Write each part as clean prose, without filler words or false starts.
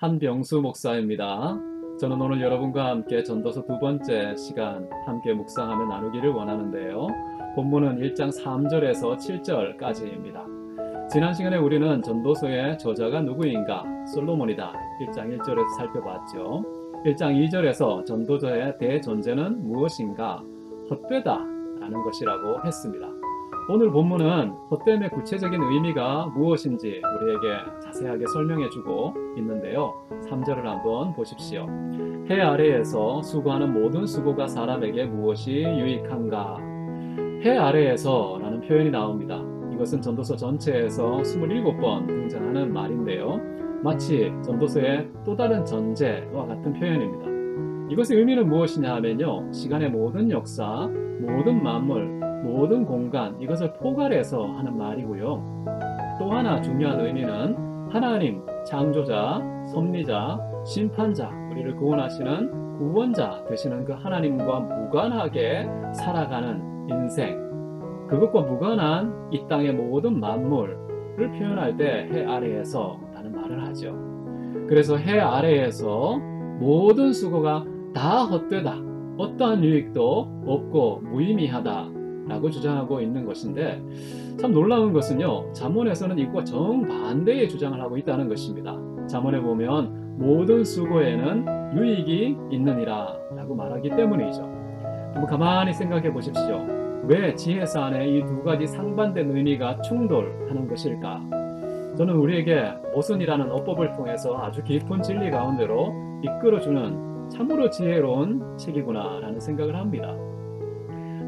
한병수 목사입니다. 저는 오늘 여러분과 함께 전도서 두 번째 시간 함께 묵상하며 나누기를 원하는데요. 본문은 1장 3절에서 7절까지입니다. 지난 시간에 우리는 전도서의 저자가 누구인가? 솔로몬이다. 1장 1절에서 살펴봤죠. 1장 2절에서 전도서의 대전제는 무엇인가? 헛되다 라는 것이라고 했습니다. 오늘 본문은 헛됨의 구체적인 의미가 무엇인지 우리에게 자세하게 설명해주고 있는데요. 3절을 한번 보십시오. 해 아래에서 수고하는 모든 수고가 사람에게 무엇이 유익한가? 해 아래에서 라는 표현이 나옵니다. 이것은 전도서 전체에서 27번 등장하는 말인데요. 마치 전도서의 또 다른 전제와 같은 표현입니다. 이것의 의미는 무엇이냐 하면요. 시간의 모든 역사, 모든 만물, 모든 공간, 이것을 포괄해서 하는 말이고요. 또 하나 중요한 의미는 하나님, 창조자, 섭리자, 심판자, 우리를 구원하시는 구원자 되시는 그 하나님과 무관하게 살아가는 인생, 그것과 무관한 이 땅의 모든 만물을 표현할 때 해 아래에서 라는 말을 하죠. 그래서 해 아래에서 모든 수고가 다 헛되다, 어떠한 유익도 없고 무의미하다 라고 주장하고 있는 것인데, 참 놀라운 것은요, 잠언에서는 이것과 정반대의 주장을 하고 있다는 것입니다. 잠언에 보면 모든 수고에는 유익이 있느니라 라고 말하기 때문이죠. 한번 가만히 생각해 보십시오. 왜 지혜서 안에 이 두 가지 상반된 의미가 충돌하는 것일까? 저는 우리에게 모순이라는 어법을 통해서 아주 깊은 진리 가운데로 이끌어주는 참으로 지혜로운 책이구나 라는 생각을 합니다.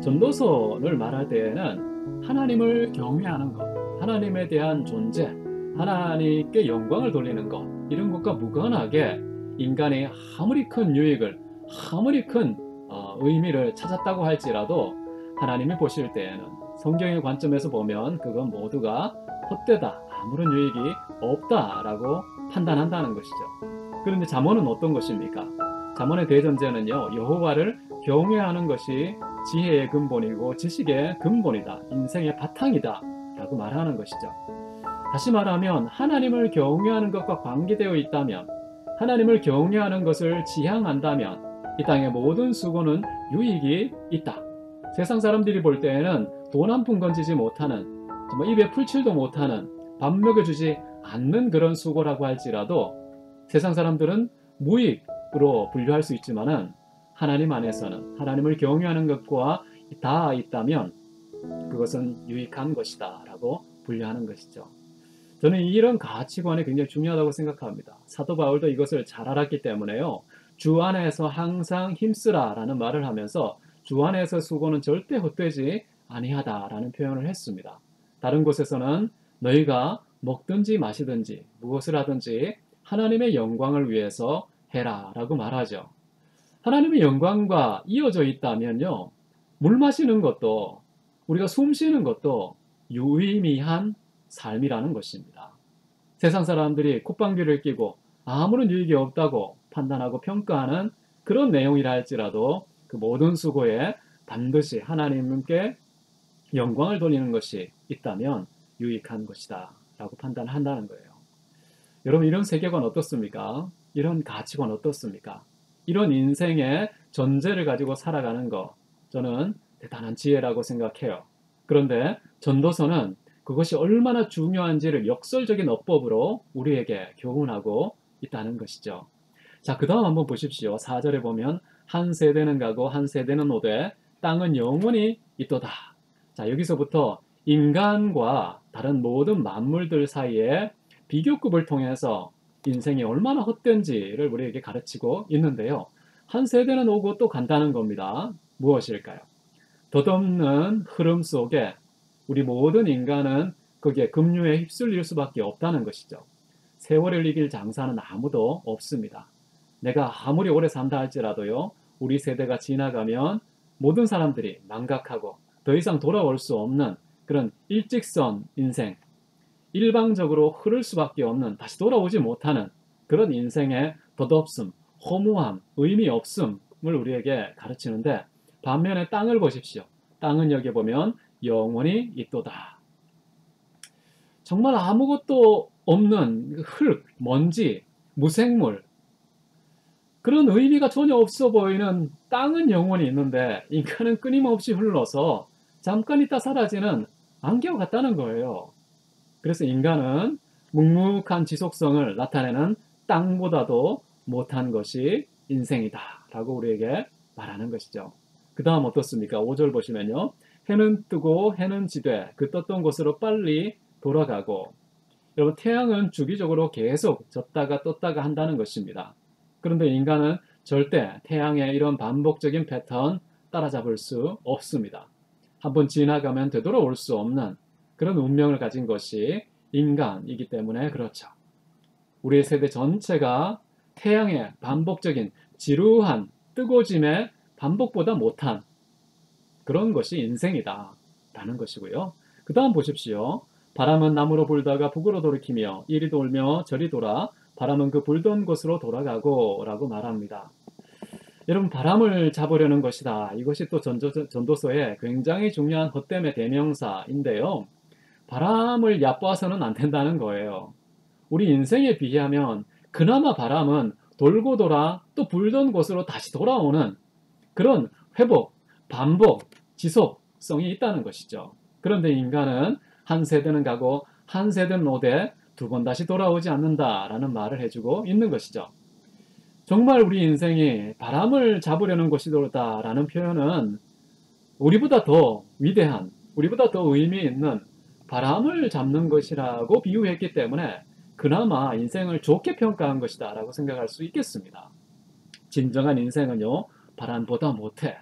전도서를 말할 때에는 하나님을 경외하는 것, 하나님에 대한 존재, 하나님께 영광을 돌리는 것, 이런 것과 무관하게 인간이 아무리 큰 유익을, 아무리 큰 의미를 찾았다고 할지라도 하나님이 보실 때에는, 성경의 관점에서 보면 그건 모두가 헛되다, 아무런 유익이 없다라고 판단한다는 것이죠. 그런데 잠언은 어떤 것입니까? 잠언의 대전제는요, 여호와를 경외하는 것이 지혜의 근본이고 지식의 근본이다, 인생의 바탕이다 라고 말하는 것이죠. 다시 말하면 하나님을 경외하는 것과 관계되어 있다면, 하나님을 경외하는 것을 지향한다면 이 땅의 모든 수고는 유익이 있다. 세상 사람들이 볼 때에는 돈 한 푼 건지지 못하는, 정말 입에 풀칠도 못하는, 밥 먹여주지 않는 그런 수고라고 할지라도 세상 사람들은 무익으로 분류할 수 있지만은 하나님 안에서는, 하나님을 경외하는 것과 다 있다면 그것은 유익한 것이다 라고 분류하는 것이죠. 저는 이런 가치관이 굉장히 중요하다고 생각합니다. 사도 바울도 이것을 잘 알았기 때문에요, 주 안에서 항상 힘쓰라 라는 말을 하면서 주 안에서 수고는 절대 헛되지 아니하다 라는 표현을 했습니다. 다른 곳에서는 너희가 먹든지 마시든지 무엇을 하든지 하나님의 영광을 위해서 해라 라고 말하죠. 하나님의 영광과 이어져 있다면요, 물 마시는 것도, 우리가 숨 쉬는 것도 유의미한 삶이라는 것입니다. 세상 사람들이 콧방귀를 뀌고 아무런 유익이 없다고 판단하고 평가하는 그런 내용이라 할지라도 그 모든 수고에 반드시 하나님께 영광을 돌리는 것이 있다면 유익한 것이다 라고 판단한다는 거예요. 여러분, 이런 세계관 어떻습니까? 이런 가치관 어떻습니까? 이런 인생의 전제를 가지고 살아가는 것, 저는 대단한 지혜라고 생각해요. 그런데 전도서는 그것이 얼마나 중요한지를 역설적인 어법으로 우리에게 교훈하고 있다는 것이죠. 자, 그 다음 한번 보십시오. 4절에 보면 한 세대는 가고 한 세대는 오되 땅은 영원히 있도다. 자, 여기서부터 인간과 다른 모든 만물들 사이에 비교급을 통해서 인생이 얼마나 헛된지를 우리에게 가르치고 있는데요. 한 세대는 오고 또 간다는 겁니다. 무엇일까요? 덧없는 흐름 속에 우리 모든 인간은 거기에 급류에 휩쓸릴 수밖에 없다는 것이죠. 세월을 이길 장사는 아무도 없습니다. 내가 아무리 오래 산다 할지라도요, 우리 세대가 지나가면 모든 사람들이 망각하고 더 이상 돌아올 수 없는 그런 일직선 인생, 일방적으로 흐를 수밖에 없는, 다시 돌아오지 못하는 그런 인생의 덧없음, 허무함, 의미 없음을 우리에게 가르치는데, 반면에 땅을 보십시오. 땅은 여기 보면 영원히 있도다. 정말 아무것도 없는 흙, 먼지, 무생물, 그런 의미가 전혀 없어 보이는 땅은 영원히 있는데 인간은 끊임없이 흘러서 잠깐 있다 사라지는 안개와 같다는 거예요. 그래서 인간은 묵묵한 지속성을 나타내는 땅보다도 못한 것이 인생이다 라고 우리에게 말하는 것이죠. 그 다음 어떻습니까? 5절 보시면요. 해는 뜨고 해는 지되 그 떴던 곳으로 빨리 돌아가고, 여러분 태양은 주기적으로 계속 졌다가 떴다가 한다는 것입니다. 그런데 인간은 절대 태양의 이런 반복적인 패턴 따라잡을 수 없습니다. 한번 지나가면 되돌아올 수 없는 그런 운명을 가진 것이 인간이기 때문에 그렇죠. 우리 세대 전체가 태양의 반복적인 지루한 뜨거짐의 반복보다 못한 그런 것이 인생이다 라는 것이고요. 그 다음 보십시오. 바람은 남으로 불다가 북으로 돌이키며 이리 돌며 저리 돌아 바람은 그 불던 곳으로 돌아가고 라고 말합니다. 여러분, 바람을 잡으려는 것이다. 이것이 또 전도서의 굉장히 중요한 헛됨의 대명사인데요. 바람을 얕봐서는 안 된다는 거예요. 우리 인생에 비하면 그나마 바람은 돌고 돌아 또 불던 곳으로 다시 돌아오는 그런 회복, 반복, 지속성이 있다는 것이죠. 그런데 인간은 한 세대는 가고 한 세대는 오되 두 번 다시 돌아오지 않는다라는 말을 해주고 있는 것이죠. 정말 우리 인생이 바람을 잡으려는 것이다라는 표현은 우리보다 더 위대한, 우리보다 더 의미 있는 바람을 잡는 것이라고 비유했기 때문에 그나마 인생을 좋게 평가한 것이다 라고 생각할 수 있겠습니다. 진정한 인생은요, 바람보다 못해.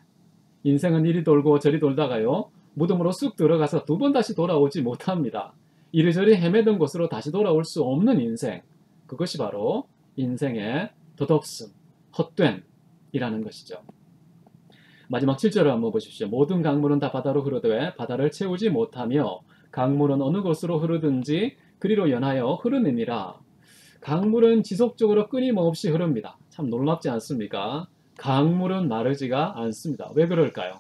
인생은 이리 돌고 저리 돌다가요, 무덤으로 쑥 들어가서 두 번 다시 돌아오지 못합니다. 이리저리 헤매던 곳으로 다시 돌아올 수 없는 인생, 그것이 바로 인생의 덧없음, 헛됨이라는 것이죠. 마지막 7절을 한번 보십시오. 모든 강물은 다 바다로 흐르되 바다를 채우지 못하며 강물은 어느 곳으로 흐르든지 그리로 연하여 흐르느니라. 강물은 지속적으로 끊임없이 흐릅니다. 참 놀랍지 않습니까? 강물은 마르지가 않습니다. 왜 그럴까요?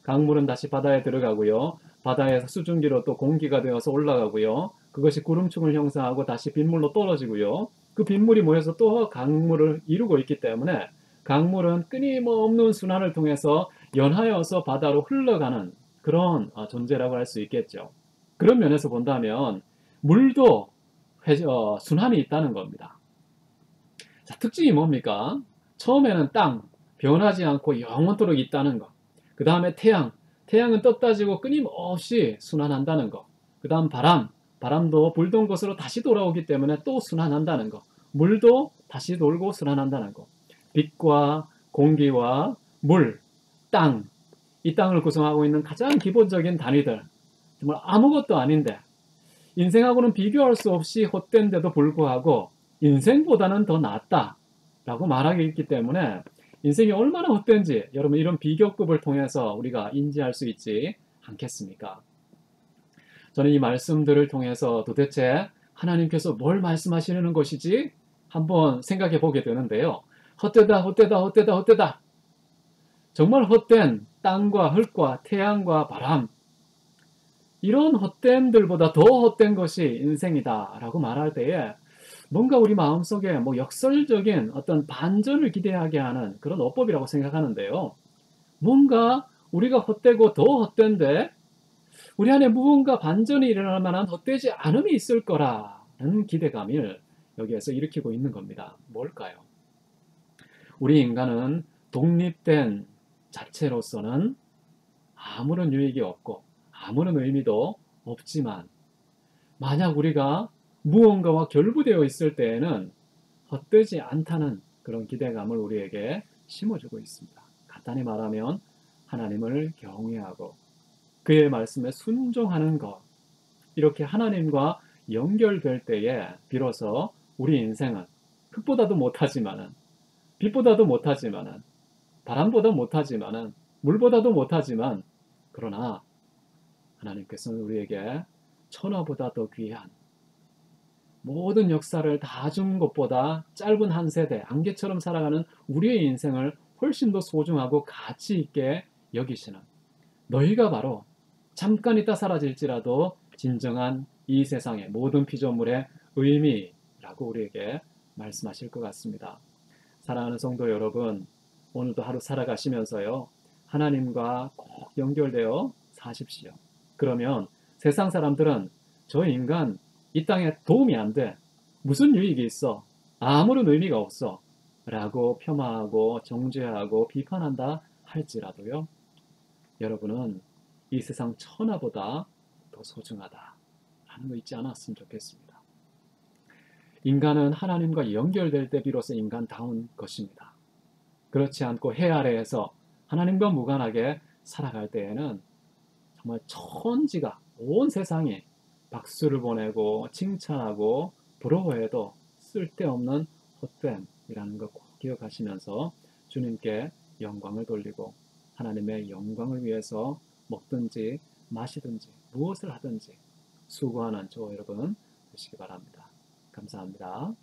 강물은 다시 바다에 들어가고요. 바다에서 수증기로 또 공기가 되어서 올라가고요. 그것이 구름층을 형성하고 다시 빗물로 떨어지고요. 그 빗물이 모여서 또 강물을 이루고 있기 때문에 강물은 끊임없는 순환을 통해서 연하여서 바다로 흘러가는 그런 존재라고 할 수 있겠죠. 그런 면에서 본다면 물도 순환이 있다는 겁니다. 자, 특징이 뭡니까? 처음에는 땅, 변하지 않고 영원토록 있다는 것. 그 다음에 태양은 떴다 지고 끊임없이 순환한다는 것. 그 다음 바람도 불던 곳으로 다시 돌아오기 때문에 또 순환한다는 것. 물도 다시 돌고 순환한다는 것. 빛과 공기와 물, 땅, 이 땅을 구성하고 있는 가장 기본적인 단위들, 정말 아무것도 아닌데 인생하고는 비교할 수 없이 헛된데도 불구하고 인생보다는 더 낫다라고 말하기 있기 때문에 인생이 얼마나 헛된지 여러분 이런 비교급을 통해서 우리가 인지할 수 있지 않겠습니까? 저는 이 말씀들을 통해서 도대체 하나님께서 뭘 말씀하시려는 것이지 한번 생각해 보게 되는데요. 헛되다, 헛되다, 헛되다, 헛되다. 정말 헛된 땅과 흙과 태양과 바람, 이런 헛됨들보다 더 헛된 것이 인생이다 라고 말할 때에 뭔가 우리 마음속에 역설적인 어떤 반전을 기대하게 하는 그런 어법이라고 생각하는데요. 뭔가 우리가 헛되고 더 헛된데 우리 안에 무언가 반전이 일어날 만한 헛되지 않음이 있을 거라는 기대감을 여기에서 일으키고 있는 겁니다. 뭘까요? 우리 인간은 독립된 자체로서는 아무런 유익이 없고 아무런 의미도 없지만 만약 우리가 무언가와 결부되어 있을 때에는 헛되지 않다는 그런 기대감을 우리에게 심어주고 있습니다. 간단히 말하면 하나님을 경외하고 그의 말씀에 순종하는 것, 이렇게 하나님과 연결될 때에 비로소 우리 인생은 흙보다도 못하지만은 빛보다도 못하지만은 바람보다 못하지만은 물보다도 못하지만 그러나 하나님께서는 우리에게 천하보다 더 귀한 모든 역사를 다 준 것보다 짧은 한 세대, 안개처럼 살아가는 우리의 인생을 훨씬 더 소중하고 가치 있게 여기시는 너희가 바로 잠깐 있다 사라질지라도 진정한 이 세상의 모든 피조물의 의미라고 우리에게 말씀하실 것 같습니다. 사랑하는 성도 여러분, 오늘도 하루 살아가시면서요, 하나님과 꼭 연결되어 사십시오. 그러면 세상 사람들은 저 인간 이 땅에 도움이 안 돼. 무슨 유익이 있어? 아무런 의미가 없어. 라고 폄하하고 정죄하고 비판한다 할지라도요, 여러분은 이 세상 천하보다 더 소중하다 하는 거 잊지 않았으면 좋겠습니다. 인간은 하나님과 연결될 때 비로소 인간다운 것입니다. 그렇지 않고 해 아래에서 하나님과 무관하게 살아갈 때에는 정말 천지가, 온 세상이 박수를 보내고 칭찬하고 부러워해도 쓸데없는 헛됨이라는 것 꼭 기억하시면서 주님께 영광을 돌리고 하나님의 영광을 위해서 먹든지 마시든지 무엇을 하든지 수고하는 저와 여러분 되시기 바랍니다. 감사합니다.